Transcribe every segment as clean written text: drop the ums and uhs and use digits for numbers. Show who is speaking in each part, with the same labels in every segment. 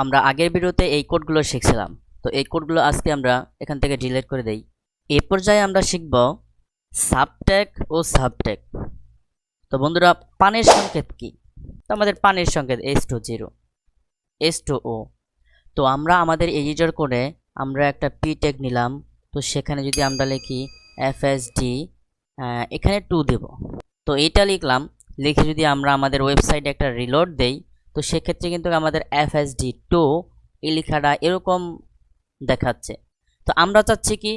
Speaker 1: আমরা আগের ভিডিওতে এই কোডগুলো শিখছিলাম, তো এই কোডগুলো আজকে আমরা এখান থেকে ডিলিট করে দেই। এই পর্যায়ে আমরা শিখব সাবট্যাগ ও সাবট্যাগ। তো বন্ধুরা, পানের সংকেত কি? তো আমাদের পানের সংকেত H2O H2O। তো আমরা আমাদের এডিটর কোডে আমরা একটা পি ট্যাগ নিলাম। তো সেখানে যদি আমরা লিখি FSD, এখানে 2 দেব। তো এইটা লিখলাম, লিখে যদি আমরা আমাদের ওয়েবসাইটে একটা রিলোড দেই, তো সেক্ষেত্রে কিন্তু আমাদের FSD2 এই লেখাটা এরকম দেখাচ্ছে। তো আমরা চাচ্ছি কি,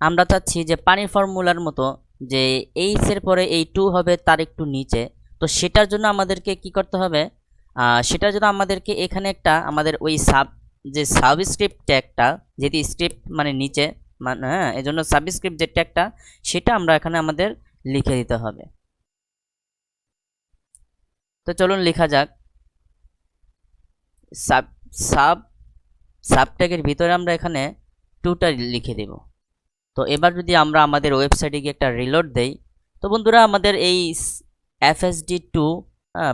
Speaker 1: আমরা চাচ্ছি যে পানির ফর্মুলার মতো যে এইচ এর পরে এই 2 হবে তার একটু নিচে। তো সেটার জন্য আমাদেরকে কি করতে হবে, সেটার জন্য আমাদেরকে এখানে একটা আমাদের ওই সাবস্ক্রিপ্ট ট্যাগটা, যেটি স্ক্রিপ্ট মানে নিচে, মানে এই জন্য সাবস্ক্রিপ্ট যে ট্যাগটা সেটা আমরা এখানে আমাদের লিখে দিতে হবে। তো চলুন লেখা যাক। সাব ট্যাগের ভিতরে আমরা এখানে 2টা লিখে দেব। তো এবার যদি আমরা আমাদের ওয়েবসাইটে গিয়ে একটা রিলোড দেই, তো বন্ধুরা আমাদের এই FSD2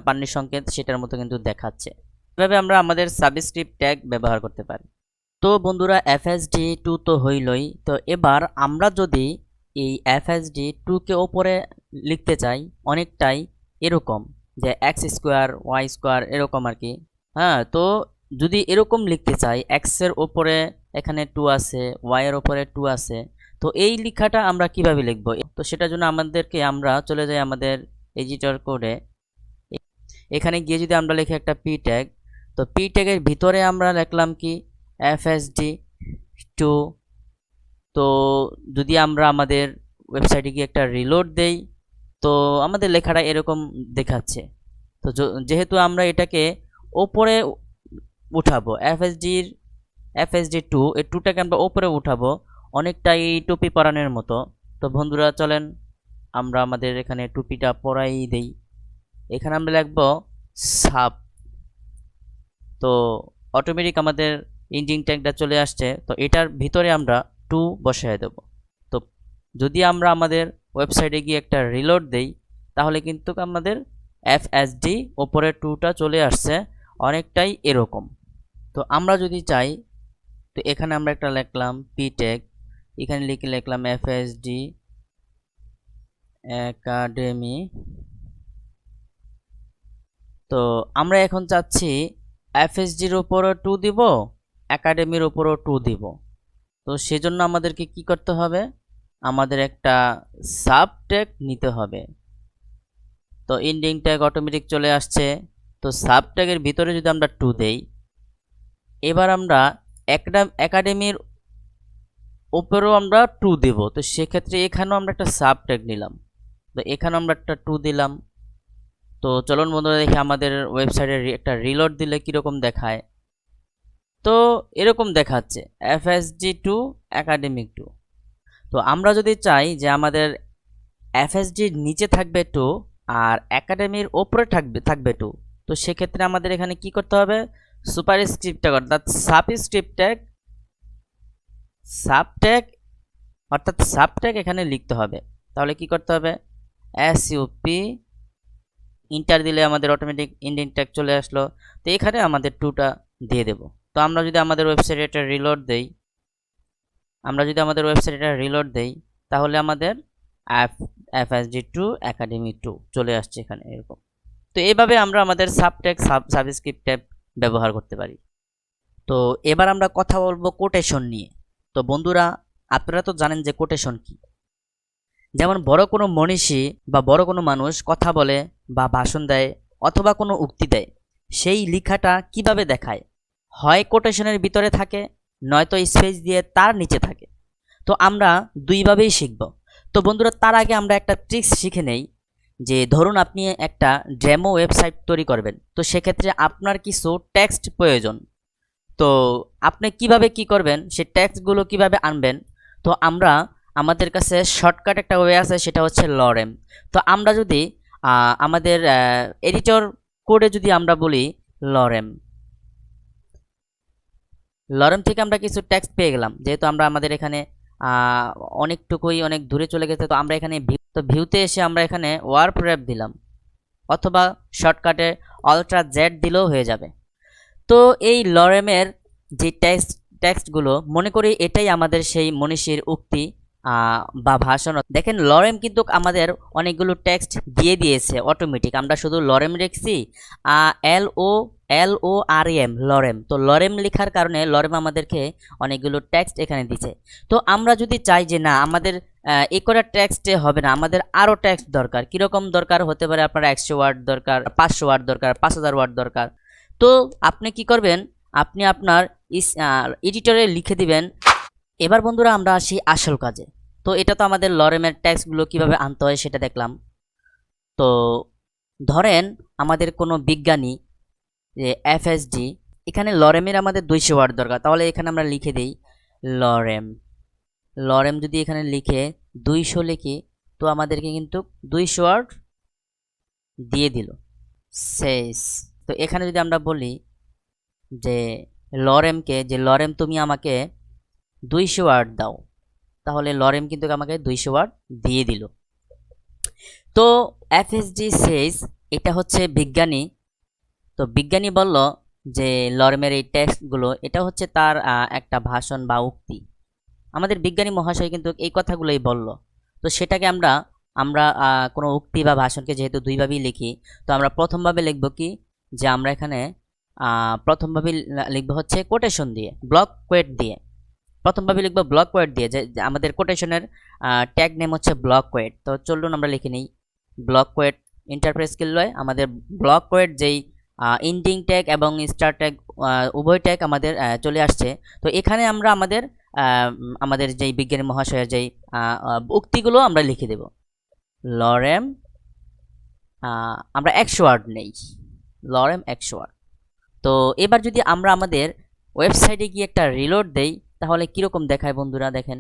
Speaker 1: পানির সংকেত সেটার মতো কিন্তু দেখাচ্ছে। এভাবে আমরা আমাদের সাবস্ক্রিপ্ট ট্যাগ ব্যবহার করতে পারি। তো বন্ধুরা, FSD2 তো হইলই। তো এবার আমরা যদি এই FSD2কে ওপরে লিখতে চাই অনেকটাই এরকম, যে x² y² এরকম আর কি। তো যদি এরকম লিখতে চাই, x এর ওপরে এখানে 2 আছে, y এর ওপরে 2 আছে, তো এই লেখাটা আমরা কিভাবে লিখব? তো সেটার জন্য আমাদেরকে আমরা চলে যাই আমাদের এডিটর কোডে। এখানে গিয়ে যদি আমরা লিখি একটা পি ট্যাগ, তো পি ট্যাগের ভিতরে আমরা লিখলাম কি FSD2। তো যদি আমরা আমাদের ওয়েবসাইটে গিয়ে একটা রিলোড দেই, তো আমাদের লেখাটা এরকম দেখাচ্ছে। তো যেহেতু আমরা এটাকে ওপরে উঠাবো, FSD2 এই 2টাকে আমরা ওপরে উঠাবো অনেকটাই টুপি পরানোর মতো। তো বন্ধুরা চলেন আমরা আমাদের এখানে টুপিটা পরাই দেই। এখানে আমরা লিখবো সাব। তো অটোমেটিক আমাদের ইঞ্জিন ট্যাগটা চলে আসছে। তো এটার ভিতরে আমরা 2 বসায় দেব। তো যদি আমরা আমাদের ওয়েবসাইটে গিয়ে একটা রিলোড দেই, তাহলে কিন্তু আমাদের FSD ওপরে 2টা চলে আসছে অনেকটাই এরকম। তো আমরা যদি চাই, তো এখানে আমরা একটা লিখলাম পি ট্যাগ, এখানে লিখলাম FSD একাডেমি। তো আমরা এখন চাচ্ছি FSDর উপরও 2 দিব, একাডেমির উপরও 2 দিব। তো সেজন্য আমাদেরকে কি করতে হবে, আমাদের একটা সাব ট্যাগ নিতে হবে। তো ইন্ডিং ট্যাগ অটোমেটিক চলে আসছে। তো সাব ট্যাগের ভিতরে যদি আমরা 2 দেই, এবার আমরা একাডেমির উপরেও আমরা 2 দেব। তো সেক্ষেত্রে এখানেও আমরা একটা সাব ট্যাগ নিলাম। তো এখানে আমরা একটা 2 দিলাম। তো চলুন বন্ধুরা দেখি আমাদের ওয়েবসাইটে একটা রিলোড দিলে কীরকম দেখায়। তো এরকম দেখাচ্ছে FSD2 একাডেমিক 2। তো আমরা যদি চাই যে আমাদের FSDর নিচে থাকবে 2 আর একাডেমির ওপরে থাকবে 2, তো সেক্ষেত্রে আমাদের এখানে কি করতে হবে, সুপারস্ক্রিপ্ট ট্যাগ অর্থাৎ সাবট্যাগ এখানে লিখতে হবে। তাহলে কি করতে হবে, SUP ইন্টার দিলে আমাদের অটোমেটিক ইন্ডিং ট্যাগ চলে আসলো। তো এখানে আমাদের 2টা দিয়ে দেব। তো আমরা যদি আমাদের ওয়েবসাইটে এটা রিলোড দেই, তাহলে আমাদের FSD2 একাডেমি 2 চলে আসছে এখানে এরকম। তো এইভাবে আমরা আমাদের সাবট্যাগ সাবস্ক্রিপ্ট ট্যাগ ব্যবহার করতে পারি। তো এবার আমরা কথা বলবো কোটেশন নিয়ে। তো বন্ধুরা, আপনারা তো জানেন যে কোটেশন কি। যেমন বড় কোনো মনীষী বা বড় কোনো মানুষ কথা বলে বা ভাষণ দেয় অথবা কোনো উক্তি দেয়, সেই লেখাটা কিভাবে দেখায়, হয় কোটেশনের ভিতরে থাকে, নয়তো স্পেস দিয়ে তার নিচে থাকে। তো আমরা দুইভাবেই শিখব। তো বন্ধুরা, তার আগে আমরা একটা ট্রিক্স শিখে নেই। যে ধরুন আপনি একটা ডেমো ওয়েবসাইট তৈরি করবেন, তো সেক্ষেত্রে আপনার কিছু টেক্সট প্রয়োজন। তো আপনি কিভাবে কি করবেন, সেই টেক্সটগুলো কিভাবে আনবেন? তো আমাদের কাছে শর্টকাট একটা ওয়ে আছে, সেটা হচ্ছে লরেম। তো আমরা যদি আমাদের এডিটর কোডে যদি আমরা বলি লরেম থেকে আমরা কিছু টেক্সট পেয়ে গেলাম। যেহেতু আমরা আমাদের এখানে অনেক দূরে চলে গেছে, তো আমরা এখানে ভিউতে এসে আমরা এখানে ওয়ার্প র্যাপ দিলাম, অথবা শর্টকাটে অল্ট্রা জেড দিলেও হয়ে যাবে। তো এই লরেমের যে টেক্সটগুলো মনে করি এটাই আমাদের সেই মনীষীর উক্তি বা ভাষণ। দেখেন লরেম কিন্তু আমাদের অনেকগুলো টেক্সট দিয়ে দিয়েছে অটোমেটিক, আমরা শুধু লরেম লিখছি LOREM লরেম। তো লরেম লেখার কারণে লরেম আমাদেরকে অনেকগুলো টেক্সট এখানে দিছে। তো আমরা যদি চাই যে না আমাদের এই কটা টেক্সটে হবে না, আমাদের আরও টেক্সট দরকার, কীরকম দরকার হতে পারে, আপনার 100 ওয়ার্ড দরকার, 500 ওয়ার্ড দরকার, 5000 ওয়ার্ড দরকার। তো আপনি কি করবেন, আপনি আপনার এডিটরে লিখে দিবেন। এবার বন্ধুরা আমরা আসি আসল কাজে। তো এটা তো আমাদের লরেমের টেক্সটগুলো কিভাবে আনতে হয় সেটা দেখলাম। তো ধরেন আমাদের কোনো বিজ্ঞানী যে FSD, এখানে লরেমের আমাদের 200 ওয়ার্ড দরকার, তাহলে এখানে আমরা লিখে দিই লরেম। লরেম যদি এখানে লিখে 200 লিখি, তো আমাদেরকে কিন্তু 200 ওয়ার্ড দিয়ে দিল শেষ। তো এখানে যদি আমরা বলি যে লরেমকে, যে লরেম তুমি আমাকে 200 ওয়ার্ড দাও, তাহলে লরেম কিন্তু আমাকে 200 ওয়ার্ড দিয়ে দিল। তো FSD শেষ, এটা হচ্ছে বিজ্ঞানী। তো বিজ্ঞানী বলল যে লরেমের এই টেক্সটগুলো এটা হচ্ছে তার একটা ভাষণ বা উক্তি। আমাদের বিজ্ঞানী মহাশয় কিন্তু এই কথাগুলোই বলল। তো সেটাকে আমরা আমরা কোনো উক্তি বা ভাষণকে যেহেতু দুইভাবেই লিখি, তো আমরা প্রথমভাবে লিখব কি, যে আমরা এখানে প্রথমভাবে লিখব হচ্ছে কোটেশন দিয়ে, ব্লক কোয়েট দিয়ে। প্রথমভাবে লিখব ব্লক কোয়েট দিয়ে, যে আমাদের কোটেশনের ট্যাগ নেম হচ্ছে ব্লক কোয়েট। তো চলুন আমরা লিখে নিই ব্লক কোয়েট। ইন্টারপ্রেস স্কিল লয় আমাদের ব্লক কোয়েট যেই ইন্ডিং ট্যাগ এবং স্টার ট্যাগ উভয় ট্যাগ আমাদের চলে আসছে। তো এখানে আমরা আমাদের যেই বিজ্ঞানী মহাশয়ের যেই উক্তিগুলো আমরা লিখে দেব। লরেম আমরা 100 ওয়ার্ড নেই, লরেম 100 ওয়ার্ড। তো এবার যদি আমরা আমাদের ওয়েবসাইটে গিয়ে একটা রিলোড দেই, তাহলে কীরকম দেখায় বন্ধুরা? দেখেন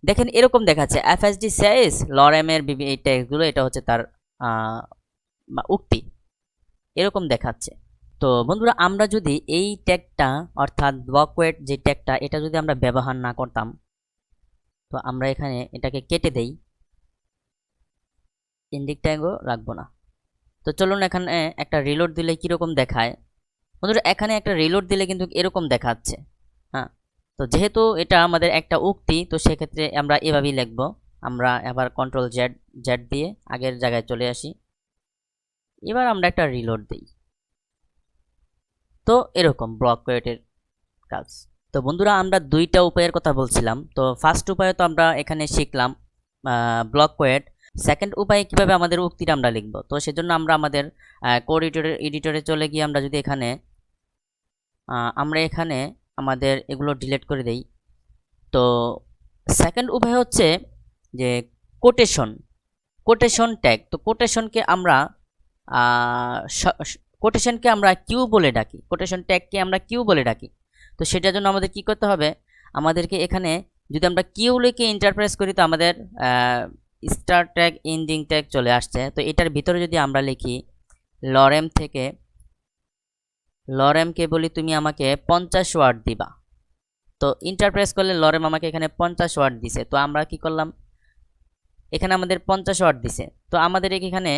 Speaker 1: দেখেন এরকম দেখাচ্ছে FSD says লরেমের এই ট্যাগগুলো, এটা হচ্ছে তার উক্তি, এরকম দেখাচ্ছে। তো বন্ধুরা আমরা যদি এই ট্যাগটা অর্থাৎ ব্লক কোয়েট যে ট্যাগটা, এটা যদি আমরা ব্যবহার না করতাম, তো আমরা এখানে এটাকে কেটে দেই, ইন্ডিক ট্যাগও রাখবো না। তো চলুন এখানে একটা রিলোড দিলে কীরকম দেখায় বন্ধুরা। এখানে একটা রিলোড দিলে কিন্তু এরকম দেখাচ্ছে। হ্যাঁ, তো যেহেতু এটা আমাদের একটা উক্তি, তো সেক্ষেত্রে আমরা এভাবেই লিখব। আমরা এবার কন্ট্রোল Z দিয়ে আগের জায়গায় চলে আসি। এবার আমরা একটা রিলোড দিই, তো এরকম ব্লক কোয়েটের কাজ। তো বন্ধুরা আমরা দুইটা উপায়ের কথা বলছিলাম। তো ফার্স্ট উপায়ে তো আমরা এখানে শিখলাম ব্লক কোয়েট। সেকেন্ড উপায়ে কিভাবে আমাদের উক্তিটা আমরা লিখব। তো সেজন্য আমরা আমাদের কোড এডিটরে চলে গিয়ে আমরা যদি এখানে আমাদের এগুলো ডিলিট করে দেই। তো সেকেন্ড উপায় হচ্ছে যে কোটেশন ট্যাগ। তো কোটেশনকে আমরা কিউ বলে ডাকি, কোটেশন ট্যাগকে আমরা কিউ বলে ডাকি। তো সেটার জন্য আমাদের কি করতে হবে, আমাদেরকে এখানে যদি আমরা কিউ লিখে ইন্টারপ্রেস করি, তো আমাদের স্টার ট্যাগ এন্ডিং ট্যাগ চলে আসছে। তো এটার ভিতরে যদি আমরা লিখি লরেমকে বলি তুমি আমাকে 50 ওয়ার্ড দিবা, তো ইন্টারপ্রেস করলে লরেম আমাকে এখানে 50 ওয়ার্ড দিছে। তো আমরা কি করলাম, এখানে আমাদের 50 ওয়ার্ড দিছে। তো আমাদের এখানে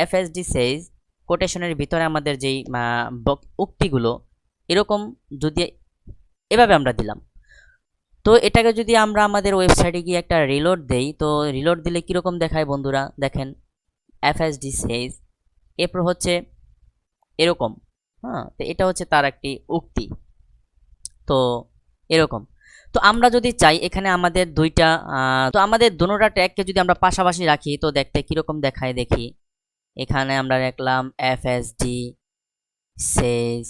Speaker 1: FSD says কোটেশনের ভিতরে আমাদের যেই উক্তিগুলো এরকম যদি এভাবে আমরা দিলাম, তো এটাকে যদি আমরা আমাদের ওয়েবসাইটে গিয়ে একটা রিলোড দেই, তো রিলোড দিলে কীরকম দেখায় বন্ধুরা? দেখেন FSD says, এরপর হচ্ছে এরকম। হ্যাঁ, তো এটা হচ্ছে তার একটি উক্তি। তো এরকম। তো আমরা যদি চাই এখানে আমাদের আমাদের দুটোটা ট্যাগকে যদি আমরা পাশাপাশি রাখি, তো দেখতে কীরকম দেখায় দেখি। এখানে আমরা লিখলাম FSD says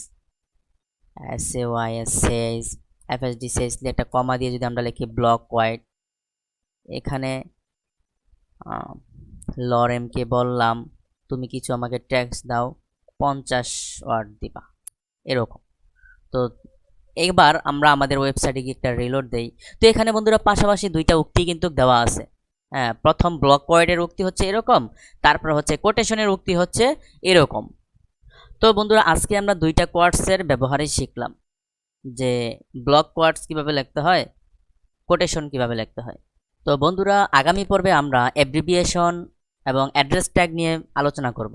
Speaker 1: says FSD says একটা কমা দিয়ে যদি আমরা লিখি ব্লক কোয়েট, এখানে লরেমকে বললাম তুমি কিছু আমাকে টেক্সট দাও, 50 ওয়ার্ড দিবা, এরকম। তো এবার আমরা আমাদের ওয়েবসাইটে গিয়ে একটা রিলোড দেই। তো এখানে বন্ধুরা পাশাপাশি দুইটা উক্তি কিন্তু দেওয়া আছে। হ্যাঁ, প্রথম ব্লক কোয়েটের উক্তি হচ্ছে এরকম, তারপর হচ্ছে কোটেশনের উক্তি হচ্ছে এরকম। তো বন্ধুরা আজকে আমরা দুইটা কোয়ার্টসের ব্যবহারই শিখলাম, যে ব্লক কোয়ার্টস কীভাবে লিখতে হয়, কোটেশন কীভাবে লিখতে হয়। তো বন্ধুরা আগামী পর্বে আমরা অ্যাব্রিভিয়েশন এবং অ্যাড্রেস ট্যাগ নিয়ে আলোচনা করব।